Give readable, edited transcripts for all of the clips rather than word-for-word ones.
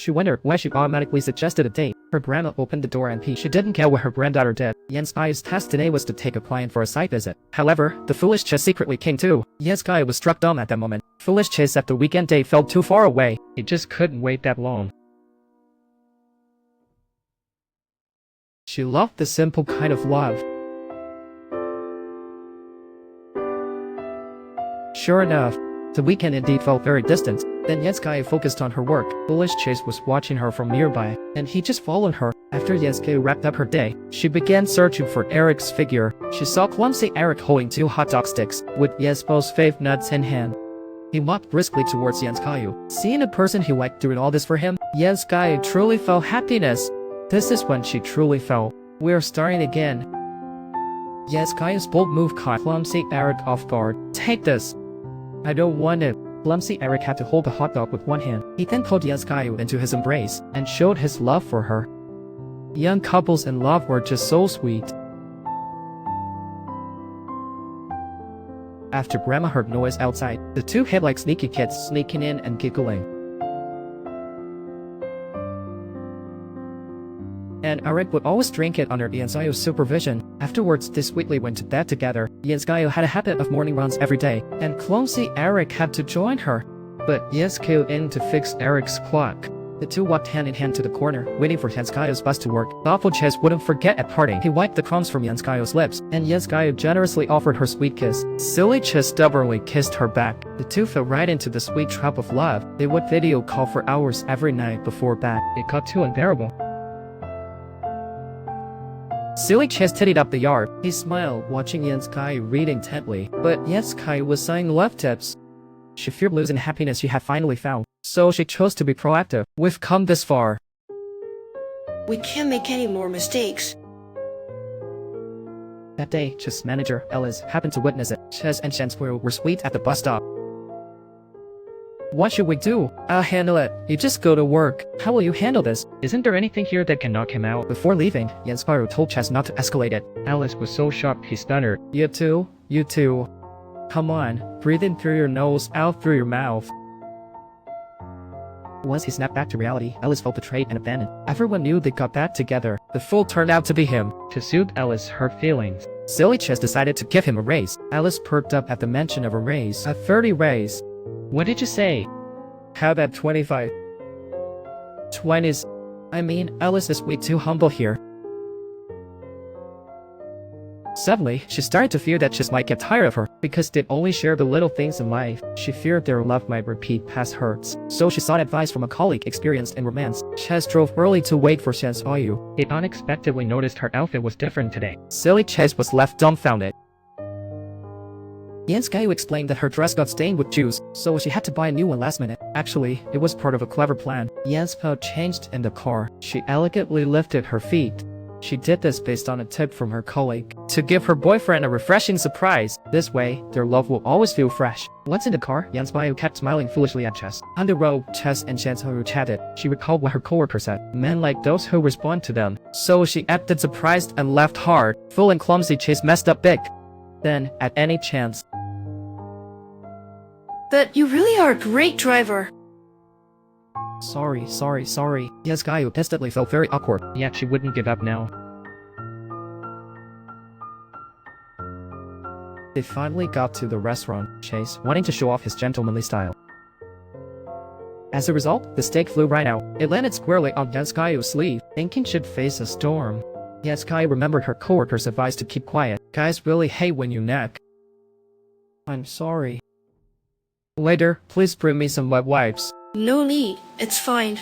She wondered why she automatically suggested a date. Her grandma opened the door and she didn't care what her granddaughter did. Yenxiu's task today was to take a client for a site visit. However, the foolish Chace secretly came too. Yenxiu was struck dumb at that moment. Foolish Chace after the weekend date felt too far away. He just couldn't wait that long. She loved the simple kind of love. Sure enough, the weekend indeed felt very distant. Then Yenxiu focused on her work. Foolish Chace was watching her from nearby, and he just followed her. After Yenxiu wrapped up her day, she began searching for Eric's figure. She saw clumsy Eric holding 2 hot dog sticks, with Yenxiu's fave nuts in hand. He walked briskly towards Yenxiu. Seeing a person he liked doing all this for him, Yenxiu truly felt happiness. This is when she truly felt, "We're starting again." Yenxiu's bold move caught clumsy Eric off guard. "Take this." "I don't want it." Clumsy Eric had to hold the hot dog with one hand. He then pulled Yenxiu into his embrace and showed his love for her. Young couples in love were just so sweet. After Grandma heard noise outside, the two hid like sneaky kids, sneaking in and giggling. And Eric would always drink it under Yenxiu's supervision. Afterwards, they sweetly went to bed together. Yenxiu had a habit of morning runs every day, and clumsy Eric had to join her. But Yenxiu in to fix Eric's clock. The two walked hand in hand to the corner, waiting for Yenxiu's bus to work. Thoughtful Chace wouldn't forget at parting. He wiped the crumbs from Yenxiu's lips, and Yenxiu generously offered her sweet kiss. Silly Chace stubbornly kissed her back. The two fell right into the sweet trap of love. They would video call for hours every night before bed. It got too unbearable. Silly Chace tittied up the yard. He smiled, watching Yenxiu read intently, but Yenxiu was saying love tips. She feared losing the happiness she had finally found, so she chose to be proactive. "We've come this far. We can't make any more mistakes." That day, Chace's manager, Ellis, happened to witness it. Chace and Yenxiu were sweet at the bus stop. "What should we do?" "I'll handle it. You just go to work." "How will you handle this?" Isn't there anything here that can knock him out? Before leaving, Yenxiu told Chace not to escalate it. Alice was so shocked he stuttered. You too? You too. Come on, breathe in through your nose, out through your mouth." Once he snapped back to reality, Alice felt betrayed and abandoned. Everyone knew they got back together. The fool turned out to be him. To soothe Alice's hurt feelings, Silly Chace decided to give him a raise. Alice perked up at the mention of a raise. A 30 raise. "What did you say?" "How about 25? 20s. I mean, Alice is way too humble here." Suddenly, she started to fear that Chace might get tired of her, because they'd only share the little things in life. She feared their love might repeat past hurts, so she sought advice from a colleague experienced in romance. Chace drove early to wait for Yenxiu. He unexpectedly noticed her outfit was different today. Silly Chace was left dumbfounded. Yenxiu explained that her dress got stained with juice, so she had to buy a new one last minute. Actually, it was part of a clever plan. Yenxiu changed in the car. She elegantly lifted her feet. She did this based on a tip from her colleague, to give her boyfriend a refreshing surprise. This way, their love will always feel fresh. Once in the car, Yenxiu kept smiling foolishly at Chace. On the road, Chace and Yenxiu chatted. She recalled what her coworker said. Men like those who respond to them. So she acted surprised and laughed hard. Fool and clumsy Chace messed up big. Then, at any chance, "But you really are a great driver." Sorry. Yenxiu instantly felt very awkward. Yet she wouldn't give up now. They finally got to the restaurant, Chace wanting to show off his gentlemanly style. As a result, the steak flew right out. It landed squarely on Yenxiu's sleeve, thinking she'd face a storm. Yenxiu remembered her coworker's advice to keep quiet. Guys really hate when you nag. "I'm sorry. Later, please bring me some wet wipes." "No need, it's fine."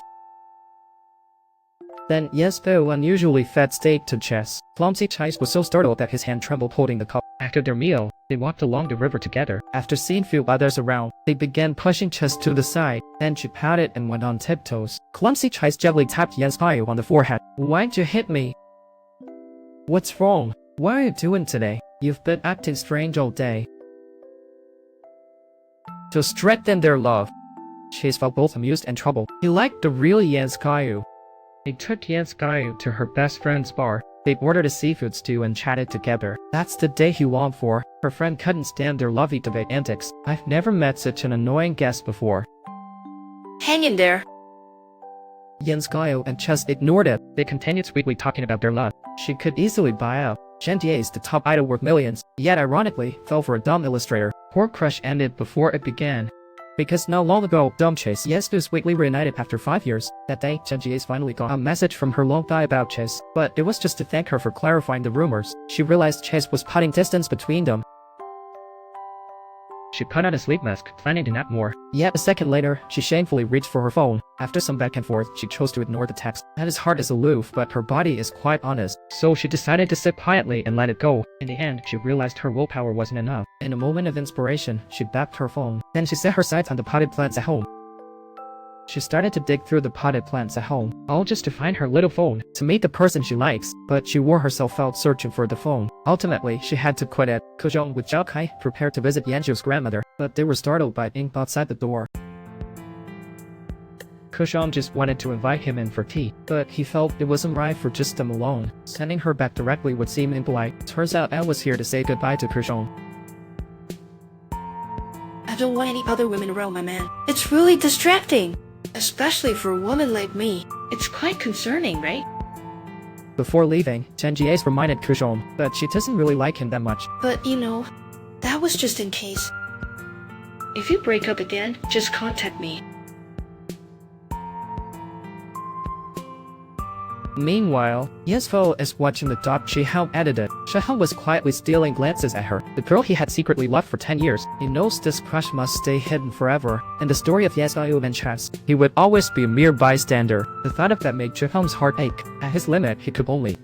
Then Yenxiu unusually fed steak to Chace. Clumsy Chace was so startled that his hand trembled holding the cup. After their meal, they walked along the river together. After seeing few others around, they began pushing Chace to the side. Then she pouted and went on tiptoes. Clumsy Chace gently tapped Yenxiu on the forehead. "Why'd you hit me? What's wrong? What are you doing today? You've been acting strange all day." To strengthen their love, Chace felt both amused and troubled. He liked the real Yenxiu. They took Yenxiu to her best friend's bar. They ordered a seafood stew and chatted together. That's the day he longed for. Her friend couldn't stand their lovey-dovey antics. "I've never met such an annoying guest before." "Hang in there." Yenxiu and Chace ignored it. They continued sweetly talking about their love. She could easily buy out Gentier's the top idol worth millions, yet ironically fell for a dumb illustrator. Poor crush ended before it began. Because not long ago, dumb Chace Yenxiu weekly reunited after 5 years. That day, Gentier's finally got a message from her long thigh about Chace, but it was just to thank her for clarifying the rumors. She realized Chace was putting distance between them. She put on a sleep mask, planning to nap more. Yet a second later, she shamefully reached for her phone. After some back and forth, she chose to ignore the text. His heart is aloof, but her body is quite honest. So she decided to sit quietly and let it go. In the end, she realized her willpower wasn't enough. In a moment of inspiration, she backed her phone. Then she set her sights on the potted plants at home. She started to dig through the potted plants at home, all just to find her little phone. to meet the person she likes, but she wore herself out searching for the phone. Ultimately, she had to quit it. Kuzhong with Zhao Kai prepared to visit Yanjiu's grandmother, but they were startled by ink outside the door. Kuzhong just wanted to invite him in for tea. But he felt it wasn't right for just them alone. Sending her back directly would seem impolite. Turns out Anne was here to say goodbye to Kuzhong. I don't want any other women around my man. It's really distracting. Especially for a woman like me. It's quite concerning, right? Before leaving, Gentier's reminded Kuzhong that she doesn't really like him that much. But that was just in case. If you break up again, just contact me. Meanwhile, Yesfo is watching the dog Shihao edited. Shihao was quietly stealing glances at her, the girl he had secretly loved for 10 years. He knows this crush must stay hidden forever. In the story of Yesfo and Chace, he would always be a mere bystander. The thought of that made Shihao's heart ache. At his limit, he could only.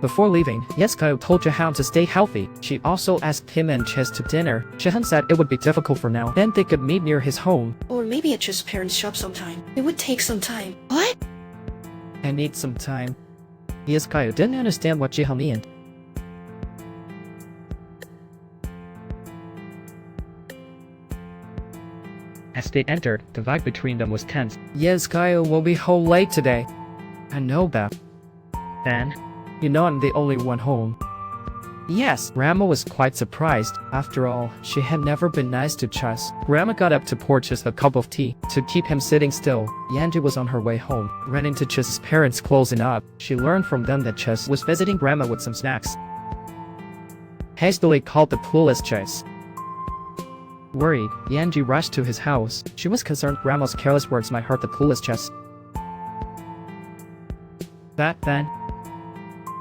Before leaving, Yesfo told Shihao to stay healthy. She also asked him and Chace to dinner. Shihao said it would be difficult for now, then they could meet near his home. Or maybe at Chace's parents' shop sometime. It would take some time. What? I need some time. Yesfo didn't understand what Shihao meant. As they entered, the vibe between them was tense. Yesfo will be home late today. I know that. Then, You know I'm the only one home. Yes, Grandma was quite surprised. After all, she had never been nice to Chace. Grandma got up to pour Chace a cup of tea to keep him sitting still. Yanji was on her way home, ran into Chace's parents closing up. She learned from them that Chace was visiting Grandma with some snacks. Hastily called the clueless Chace. Worried, Yanji rushed to his house. She was concerned Grandma's careless words might hurt the clueless Chace. Back then,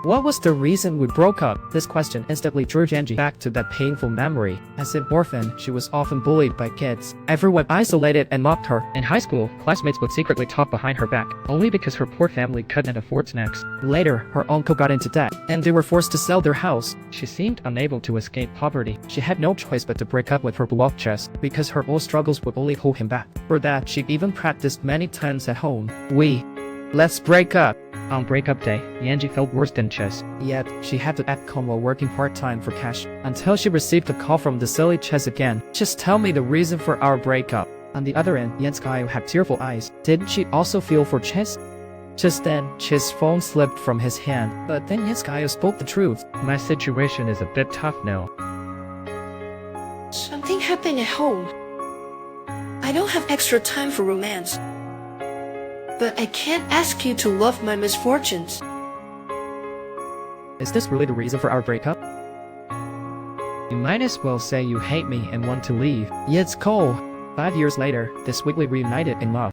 what was the reason we broke up? This question instantly drew Yanji back to that painful memory. As an orphan, she was often bullied by kids. Everyone isolated and mocked her. in high school, classmates would secretly talk behind her back, only because her poor family couldn't afford snacks. Later, her uncle got into debt, and they were forced to sell their house. She seemed unable to escape poverty. She had no choice but to break up with her beloved Chace, because her old struggles would only hold him back. For that, she even practiced many times at home. Let's break up. On breakup day, Yanji felt worse than Chace. Yet, she had to act calm while working part-time for cash, until she received a call from the silly Chace again. Just tell me the reason for our breakup. On the other end, Yenxiu had tearful eyes. Didn't she also feel for Chace? Just then, Chace's phone slipped from his hand, but then Yenxiu spoke the truth. My situation is a bit tough now. Something happened at home. I don't have extra time for romance. But I can't ask you to love my misfortunes. Is this really the reason for our breakup? You might as well say you hate me and want to leave. It's cool. 5 years later, they sweetly reunited in love.